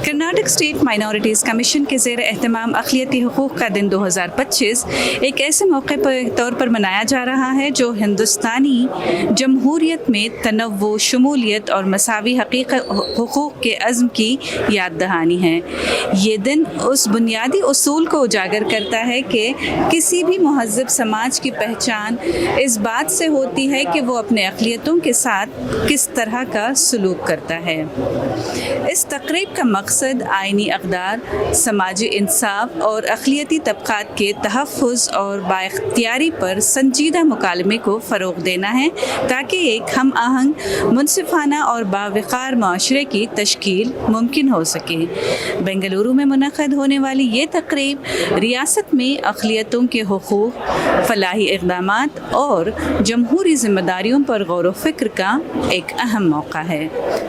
Karnataka state minorities commission के ज़ेर एहतमाम अक़लियती हुकूक़ का दिन 2025 एक ऐसे मौके पर तौर पर मनाया जा रहा है जो हिंदुस्तानी जमहूरियत में तनव्वु, शमूलियत और मसावी हुकूक़ के अज़्म की याद दहानी है। ये दिन उस बुनियादी उसूल को उजागर करता है कि किसी भी महज़्ज़ब समाज की पहचान इस बात से होती है कि वो अपने अक़लियतों के साथ किस तरह का सलूक करता है। इस तक़रीब का मकसद आइनी अक़दार, समाजी इंसाफ और अक़लियती तबक़ात के तहफ़्फ़ुज़ और बाइख्तियारी पर संजीदा मुकालमे को फ़रोग़ देना है ताकि एक हम आहंग, मुनसिफ़ाना और बावक़ार माशरे की तश्कील मुमकिन हो सके। बेंगलुरु में मुनक़्क़द होने वाली ये तक़रीब रियासत में अक़लियतों के हुकूक़, फ़लाही इक़दामात और जमहूरी ज़िम्मेदारियों पर गौर व फ़िक्र का एक अहम मौका है।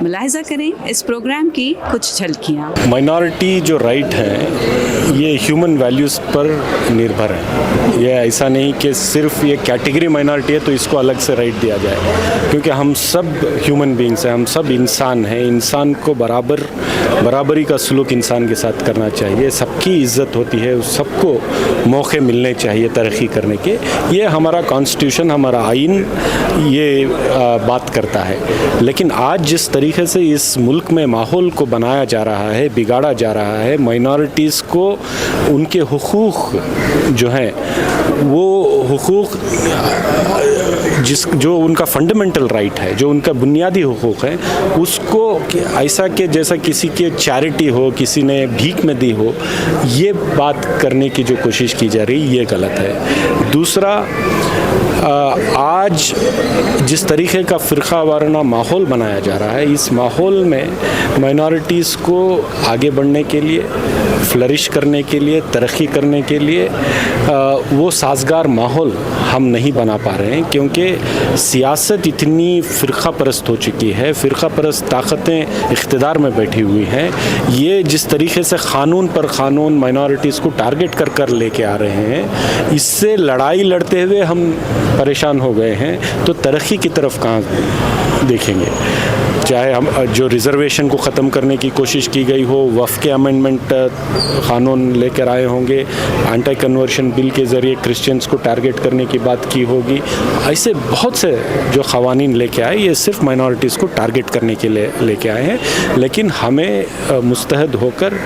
मुलाहिज़ा करें इस प्रोग्राम की कुछ झलकियाँ। माइनॉरिटी जो राइट है ये ह्यूमन वैल्यूज़ पर निर्भर है। ये ऐसा नहीं कि सिर्फ ये कैटेगरी माइनॉरिटी है तो इसको अलग से राइट दिया जाए, क्योंकि हम सब ह्यूमन बींग्स हैं, हम सब इंसान हैं। इंसान को बराबरी का सलूक इंसान के साथ करना चाहिए, सबकी इज़्ज़त होती है, सबको मौके मिलने चाहिए तरक्की करने के। ये हमारा कॉन्स्टिट्यूशन, हमारा आइन ये बात करता है। लेकिन आज जिस तरीके से इस मुल्क में माहौल को बनाया जा रहा है, बिगाड़ा जा रहा है, माइनॉरिटीज़ को उनके हुकूक़ जो हैं वो हुकूक़ जो उनका फंडामेंटल राइट है, जो उनका बुनियादी हुकूक़ है, उसको ऐसा कि जैसा किसी के चैरिटी हो, किसी ने भीख में दी हो, ये बात करने की जो कोशिश की जा रही ये गलत है। दूसरा, आज जिस तरीके का फ़िरक़ा वाराना माहौल बनाया जा रहा है, इस माहौल में माइनॉरिटीज़ को आगे बढ़ने के लिए, फ्लरिश करने के लिए, तरक्की करने के लिए वो साज़गार माहौल हम नहीं बना पा रहे हैं, क्योंकि सियासत इतनी फ़िरक़ा परस्त हो चुकी है, फ़िरक़ा परस्त ताकतें इक़्तिदार में बैठी हुई हैं। ये जिस तरीके से क़ानून पर क़ानून माइनॉरिटीज़ को टारगेट कर लेके आ रहे हैं, इससे लड़ाई लड़ते हुए हम परेशान हो गए हैं, तो तरक्की की तरफ कहाँ देखेंगे। चाहे हम जो रिज़र्वेशन को ख़त्म करने की कोशिश की गई हो, वफ़ के अमेंडमेंट क़ानून लेकर आए होंगे, एंटी कन्वर्शन बिल के ज़रिए क्रिश्चियंस को टारगेट करने की बात की होगी। ऐसे बहुत से जो क़वानीन लेके आए, ये सिर्फ माइनॉरिटीज़ को टारगेट करने के लिए लेके आए हैं। लेकिन हमें मुस्तहद होकर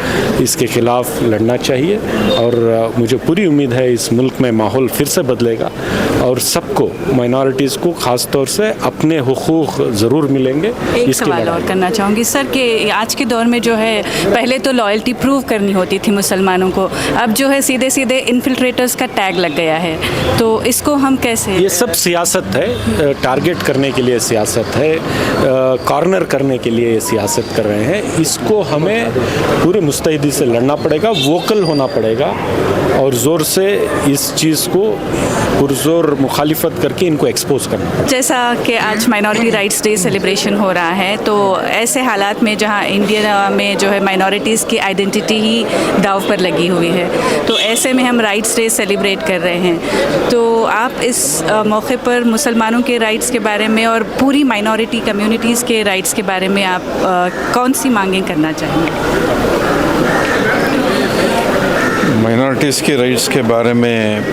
इसके ख़िलाफ़ लड़ना चाहिए और मुझे पूरी उम्मीद है इस मुल्क में माहौल फिर से बदलेगा और सबको, माइनॉरिटीज़ को ख़ास तौर से अपने हुकूक़ ज़रूर मिलेंगे। एक सवाल और करना चाहूँगी सर कि आज के दौर में जो है पहले तो लॉयल्टी प्रूव करनी होती थी मुसलमानों को, अब जो है सीधे सीधे इन्फिल्ट्रेटर्स का टैग लग गया है, तो इसको हम कैसे? ये सब सियासत है, टारगेट करने के लिए सियासत है, कॉर्नर करने के लिए सियासत कर रहे हैं। इसको हमें पूरे मुस्तैदी से लड़ना पड़ेगा, वोकल होना पड़ेगा और ज़ोर से इस चीज़ को पुरज़ोर मुखालिफत करके इनको एक्सपोज करना। जैसा कि आज माइनॉरिटी राइट्स डे सेलिब्रेशन हो रहा है, तो ऐसे हालात में जहां इंडिया में जो है माइनॉरिटीज़ की आइडेंटिटी ही दाव पर लगी हुई है, तो ऐसे में हम राइट्स डे सेलिब्रेट कर रहे हैं, तो आप इस मौके पर मुसलमानों के राइट्स के बारे में और पूरी माइनॉरिटी कम्युनिटीज़ के राइट्स के बारे में आप कौन सी मांगें करना चाहेंगे? माइनॉरिटीज़ के राइट्स के बारे में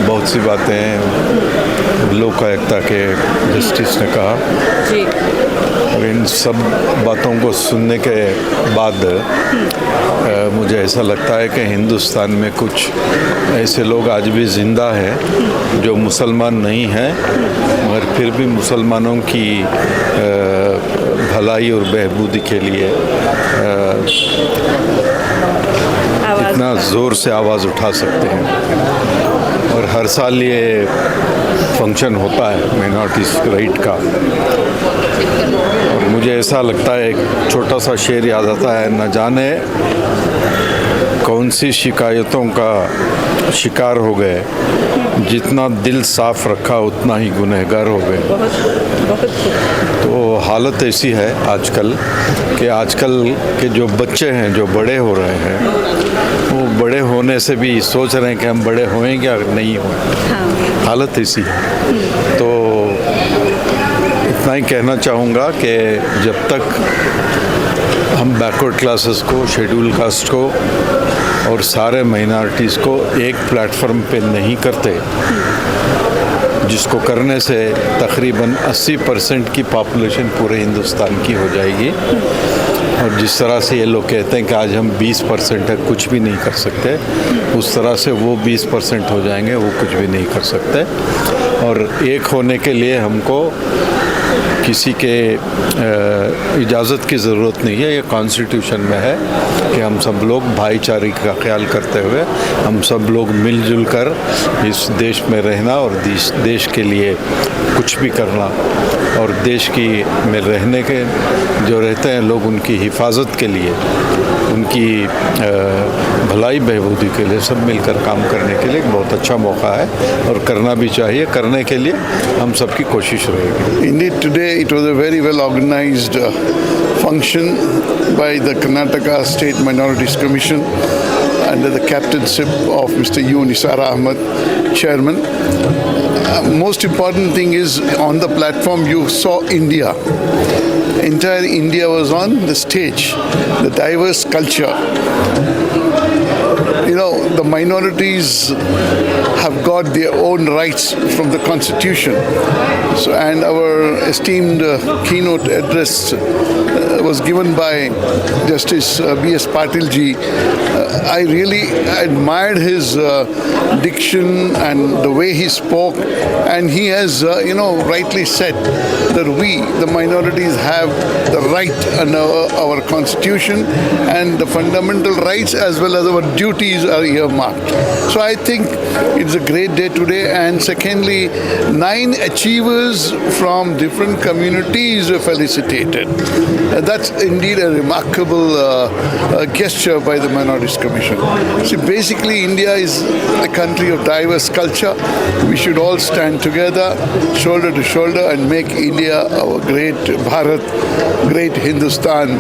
बहुत सी बातें लोकायुक्ता के जस्टिस ने कहा जी। और इन सब बातों को सुनने के बाद मुझे ऐसा लगता है कि हिंदुस्तान में कुछ ऐसे लोग आज भी ज़िंदा हैं जो मुसलमान नहीं हैं, मगर फिर भी मुसलमानों की भलाई और बहबूदी के लिए इतना ज़ोर से आवाज़ उठा सकते हैं। और हर साल ये फंक्शन होता है माइनॉरिटीज़ राइट का, और मुझे ऐसा लगता है, एक छोटा सा शेर याद आता है, न जाने कौन सी शिकायतों का शिकार हो गए, जितना दिल साफ रखा उतना ही गुनहगार हो गए। तो हालत ऐसी है आजकल कि आजकल के जो बच्चे हैं, जो बड़े हो रहे हैं, वो बड़े होने से भी सोच रहे हैं कि हम बड़े होएंगे या नहीं होंगे। हालत ऐसी है। तो इतना ही कहना चाहूँगा कि जब तक हम बैकवर्ड क्लासेस को, शेड्यूल कास्ट को और सारे माइनॉरिटीज़ को एक प्लेटफॉर्म पे नहीं करते, जिसको करने से तकरीबन 80% की पॉपुलेशन पूरे हिंदुस्तान की हो जाएगी। और जिस तरह से ये लोग कहते हैं कि आज हम 20% है, कुछ भी नहीं कर सकते, उस तरह से वो 20% हो जाएंगे, वो कुछ भी नहीं कर सकते। और एक होने के लिए हमको किसी के इजाज़त की ज़रूरत नहीं है, ये कॉन्स्टिट्यूशन में है कि हम सब लोग भाईचारे का ख्याल करते हुए हम सब लोग मिलजुल कर इस देश में रहना और देश के लिए कुछ भी करना, और देश की में रहने के जो रहते हैं लोग, उनकी हिफाजत के लिए, उनकी भलाई बहबूदी के लिए सब मिलकर काम करने के लिए एक बहुत अच्छा मौका है और करना भी चाहिए। करने के लिए हम सबकी कोशिश रहेगी। Indeed, today it was a very well organized function by the Karnataka State Minorities Commission under the captainship of Mr. U. Nisar Ahmed, Chairman. Most important thing is on the platform you saw India. Entire India was on the stage, the diverse culture. You know, the minorities have got their own rights from the Constitution. So, and our esteemed keynote address was given by Justice B.S. Patil ji. I really admired his diction and the way he spoke, and he has, rightly said that we, the minorities, have the right under our Constitution, and the fundamental rights as well as our duties are earmarked. So I think it's a great day today. And secondly, 9 achievers from different communities were felicitated. That's indeed a remarkable gesture by the Minorities Commission. See, basically India is a country of diverse culture. We should all stand together, shoulder to shoulder, and make India our great Bharat, great Hindustan,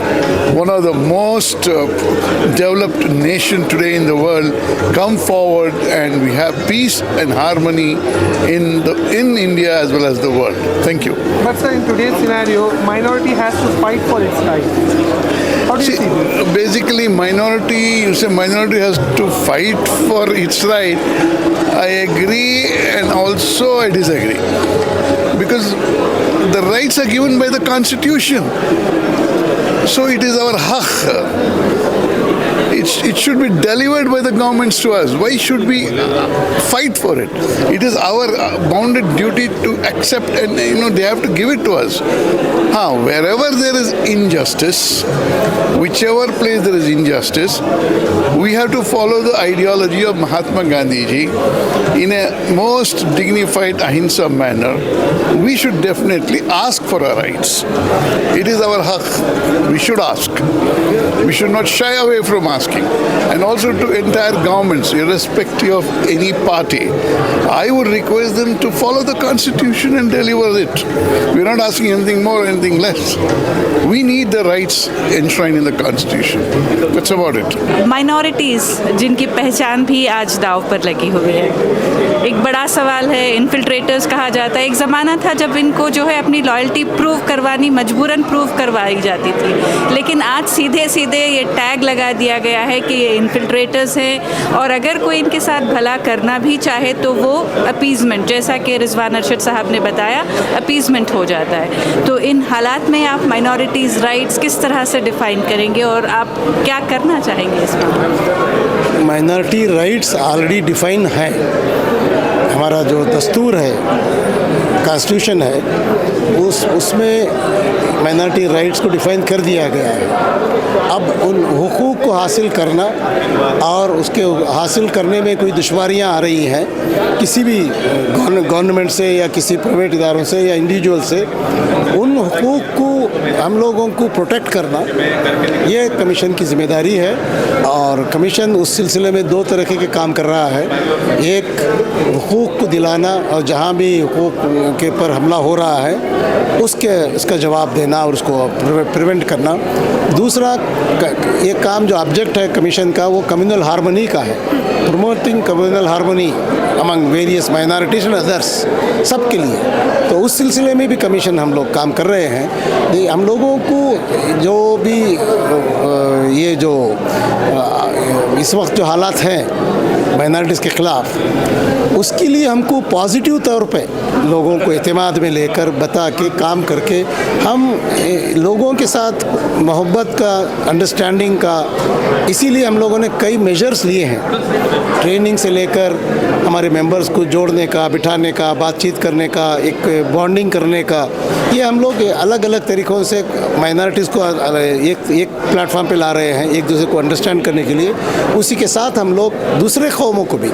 one of the most developed nation today in the world. Come forward and we have peace and harmony in India as well as the world. Thank you. But sir, in today's scenario, minority has to fight for its right. How do you see this? Basically, you say minority has to fight for its right. I agree and also I disagree. Because the rights are given by the Constitution. So it is our haq. It should be delivered by the governments to us. Why should we fight for it? It is our bounded duty to accept, and they have to give it to us. Wherever there is injustice, whichever place there is injustice, we have to follow the ideology of Mahatma Gandhi ji in a most dignified ahimsa manner. We should definitely ask for our rights. It is our haq. We should ask. We should not shy away from asking. And also to entire governments, irrespective of any party, I would request them to follow the Constitution and deliver it. We are not asking anything more or anything less. We need the rights enshrined in the Constitution. That's about it. Minorities जिनकी पहचान भी आज दाव पर लगी हुई है, एक बड़ा सवाल है। इन्फिल्ट्रेटर्स कहा जाता है। एक ज़माना था जब इनको जो है अपनी लॉयल्टी प्रूव करवानी, मजबूरन प्रूव करवाई जाती थी, लेकिन आज सीधे सीधे ये टैग लगा दिया गया है कि ये इन्फिल्ट्रेटर्स हैं, और अगर कोई इनके साथ भला करना भी चाहे तो वो अपीज़मेंट, जैसा कि रिजवान अरशद साहब ने बताया, अपीज़मेंट हो जाता है। तो इन हालात में आप माइनॉरिटीज़ राइट्स किस तरह से डिफ़ाइन करेंगे और आप क्या करना चाहेंगे इसमें? माइनॉरिटी राइट्स ऑलरेडी डिफाइन है। हमारा जो दस्तूर है, कॉन्स्टिट्यूशन है, उसमें माइनॉरिटी राइट्स को डिफाइन कर दिया गया है। अब उन हुकूक को हासिल करना और उसके हासिल करने में कोई दुश्वारियां आ रही हैं किसी भी गवर्नमेंट से या किसी प्राइवेट इदारों से या इंडिविजुअल से, उन हुकूक को हम लोगों को प्रोटेक्ट करना ये कमीशन की ज़िम्मेदारी है। और कमीशन उस सिलसिले में 2 तरह के काम कर रहा है। एक, हुकूक को दिलाना, और जहाँ भी हुकूक के पर हमला हो रहा है उसका जवाब देना और उसको प्रिवेंट करना। दूसरा, ये काम जो ऑब्जेक्ट है कमीशन का, वो कम्युनल हार्मनी का है, promoting communal harmony among various minorities and others, सबके लिए। तो उस सिलसिले में भी कमीशन हम लोग काम कर रहे हैं। हम लोगों को जो भी ये जो इस वक्त जो हालात हैं माइनॉरिटीज़ के ख़िलाफ़, उसके लिए हमको पॉजिटिव तौर पे लोगों को एतमाद में लेकर बता के काम करके हम लोगों के साथ मोहब्बत का, अंडरस्टैंडिंग का, इसीलिए हम लोगों ने कई मेजर्स लिए हैं, ट्रेनिंग से लेकर हमारे मेंबर्स को जोड़ने का, बिठाने का, बातचीत करने का, एक बॉन्डिंग करने का। ये हम लोग अलग अलग तरीक़ों से माइनॉरिटीज़ को एक प्लेटफॉर्म पे ला रहे हैं, एक दूसरे को अंडरस्टैंड करने के लिए। उसी के साथ हम लोग दूसरे कौमों को भी,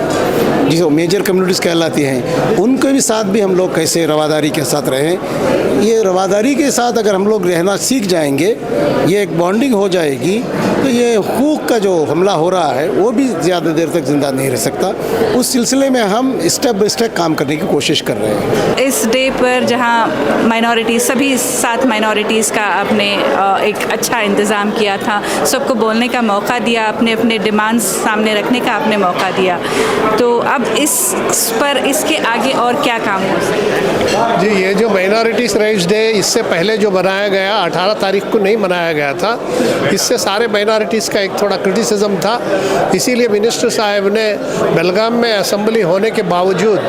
जिसे मेजर कम्युनिटीज़ कहलाती हैं, उनके भी साथ भी हम लोग कैसे रवादारी के साथ रहें। ये रवादारी के साथ अगर हम लोग रहना सीख जाएंगे, ये एक बॉन्डिंग हो जाएगी, तो ये हुकूक का जो हमला हो रहा है वो भी ज़्यादा देर तक ज़िंदा नहीं रह सकता। उस सिलसिले में हम स्टेप बाय स्टेप काम करने की कोशिश कर रहे हैं। इस डे पर जहां माइनॉरिटीज़, सभी 7 माइनॉरिटीज़ का आपने एक अच्छा इंतज़ाम किया था, सबको बोलने का मौका दिया, अपने अपने डिमांड्स सामने रखने का आपने मौका दिया, तो अब इस पर इसके आगे और क्या काम हो सकता है? जी, ये जो माइनॉरिटीज़ राइट्स डे इससे पहले जो मनाया गया 18 तारीख को नहीं मनाया गया था, इससे सारे माइनॉरिटीज़ का एक थोड़ा क्रिटिसिज्म था। इसीलिए मिनिस्टर साहब ने बेलगाम में असेंबली होने के बावजूद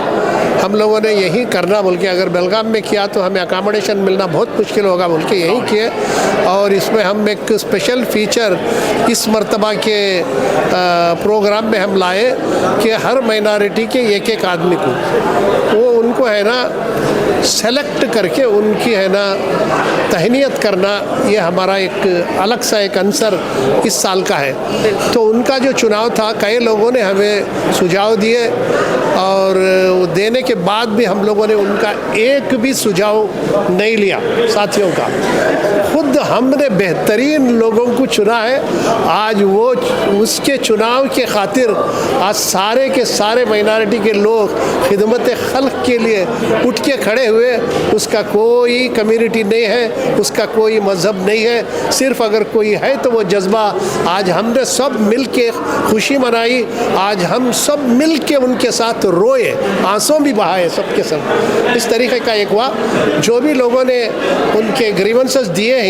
हम लोगों ने यही करना बोल के, अगर बेलगाम में किया तो हमें अकामोडेशन मिलना बहुत मुश्किल होगा बोल के यही किए। और इसमें हम एक स्पेशल फीचर इस मर्तबा के प्रोग्राम में हम लाए कि हर माइनॉरिटी के एक आदमी को वो उनको है ना सेलेक्ट करके उनकी है ना तहनीत करना, ये हमारा एक अलग सा एक आंसर इस साल का है। तो उनका जो चुनाव था, कई लोगों ने हमें सुझाव दिए और देने के बाद भी हम लोगों ने उनका एक भी सुझाव नहीं लिया साथियों का। खुद हमने बेहतरीन लोगों को चुना है। आज वो उसके चुनाव के खातिर आज सारे के सारे माइनॉरिटी के लोग खिदमत खल्क के लिए उठ के खड़े हुए। उसका कोई कम्युनिटी नहीं है, उसका कोई मज़हब नहीं है, सिर्फ अगर कोई है तो वो जज्बा। आज हमने सब मिल के खुशी मनाई, आज हम सब मिल के उनके साथ रोए, आंसू भी बहाए सबके सब। इस तरीके का एक हुआ। जो भी लोगों ने उनके ग्रीवेंसेस दिए हैं,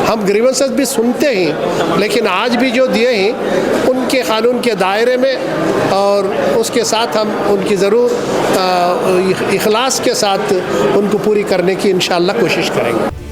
हम ग्रीवेंसेस भी सुनते हैं, लेकिन आज भी जो दिए हैं उनके कानून के दायरे में, और उसके साथ हम उनकी ज़रूर इखलास के साथ उनको पूरी करने की इंशाअल्लाह कोशिश करेंगे।